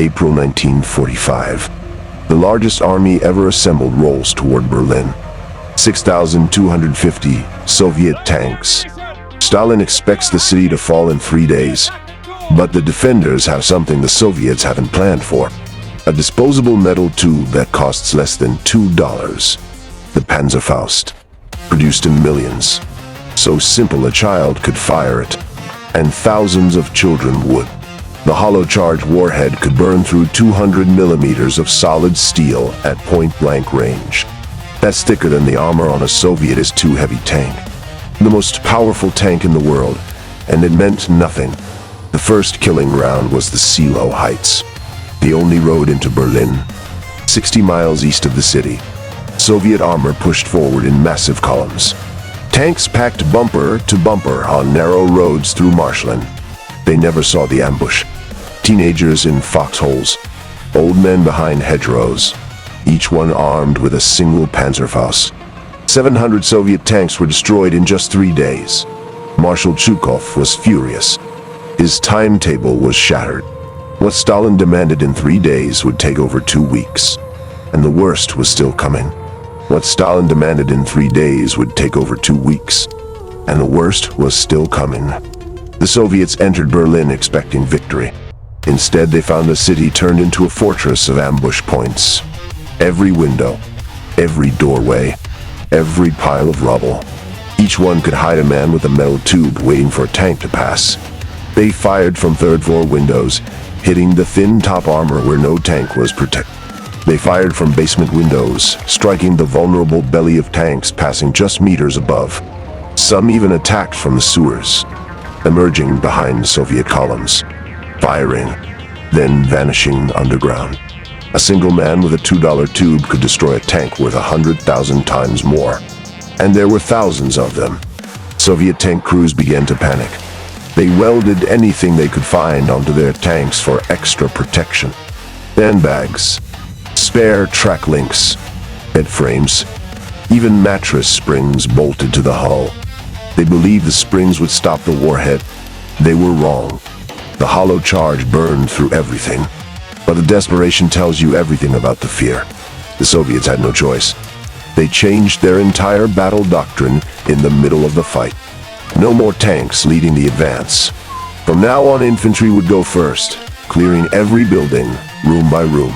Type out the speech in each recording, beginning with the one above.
April 1945. The largest army ever assembled rolls toward Berlin. 6,250 Soviet tanks. Stalin expects the city to fall in 3 days. But the defenders have something the Soviets haven't planned for. A disposable metal tube that costs less than $2. The Panzerfaust. Produced in millions. So simple a child could fire it. And thousands of children would. The hollow-charged warhead could burn through 200 millimeters of solid steel at point-blank range. That's thicker than the armor on a Soviet is-2 heavy tank. The most powerful tank in the world, and it meant nothing. The first killing round was the Seelow Heights, the only road into Berlin, 60 miles east of the city. Soviet armor pushed forward in massive columns. Tanks packed bumper to bumper on narrow roads through marshland. They never saw the ambush. Teenagers in foxholes, old men behind hedgerows, each one armed with a single Panzerfaust. 700 Soviet tanks were destroyed in just 3 days. Marshal Zhukov was furious. His timetable was shattered. What Stalin demanded in 3 days would take over 2 weeks. And the worst was still coming. What Stalin demanded in 3 days would take over 2 weeks. And the worst was still coming. The Soviets entered Berlin expecting victory. Instead, they found the city turned into a fortress of ambush points. Every window, every doorway, every pile of rubble. Each one could hide a man with a metal tube waiting for a tank to pass. They fired from third-floor windows, hitting the thin top armor where no tank was protected. They fired from basement windows, striking the vulnerable belly of tanks passing just meters above. Some even attacked from the sewers, emerging behind Soviet columns, firing, then vanishing underground. A single man with a $2 tube could destroy a tank worth 100,000 times more. And there were thousands of them. Soviet tank crews began to panic. They welded anything they could find onto their tanks for extra protection. Sandbags, spare track links, bed frames, even mattress springs bolted to the hull. They believed the springs would stop the warhead. They were wrong. The hollow charge burned through everything. But the desperation tells you everything about the fear. The Soviets had no choice. They changed their entire battle doctrine in the middle of the fight. No more tanks leading the advance. From now on, infantry would go first, clearing every building, room by room.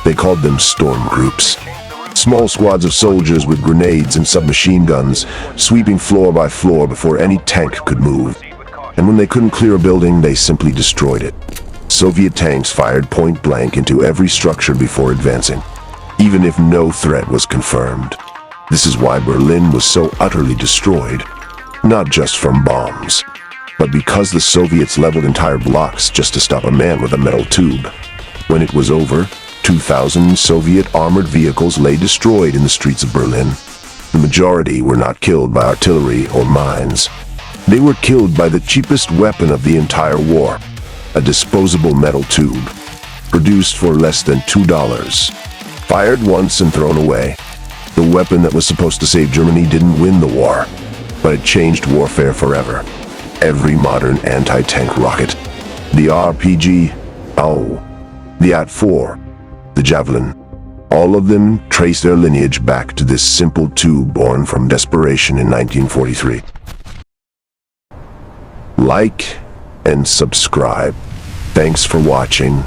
They called them storm groups. Small squads of soldiers with grenades and submachine guns, sweeping floor by floor before any tank could move. And when they couldn't clear a building, they simply destroyed it. Soviet tanks fired point blank into every structure before advancing, even if no threat was confirmed. This is why Berlin was so utterly destroyed, not just from bombs, but because the Soviets leveled entire blocks just to stop a man with a metal tube. When it was over, 2,000 Soviet armored vehicles lay destroyed in the streets of Berlin. The majority were not killed by artillery or mines. They were killed by the cheapest weapon of the entire war. A disposable metal tube, produced for less than $2, fired once and thrown away. The weapon that was supposed to save Germany didn't win the war, but it changed warfare forever. Every modern anti-tank rocket, the RPG, the AT-4, the Javelin, all of them trace their lineage back to this simple tube born from desperation in 1943. Like and subscribe. Thanks for watching.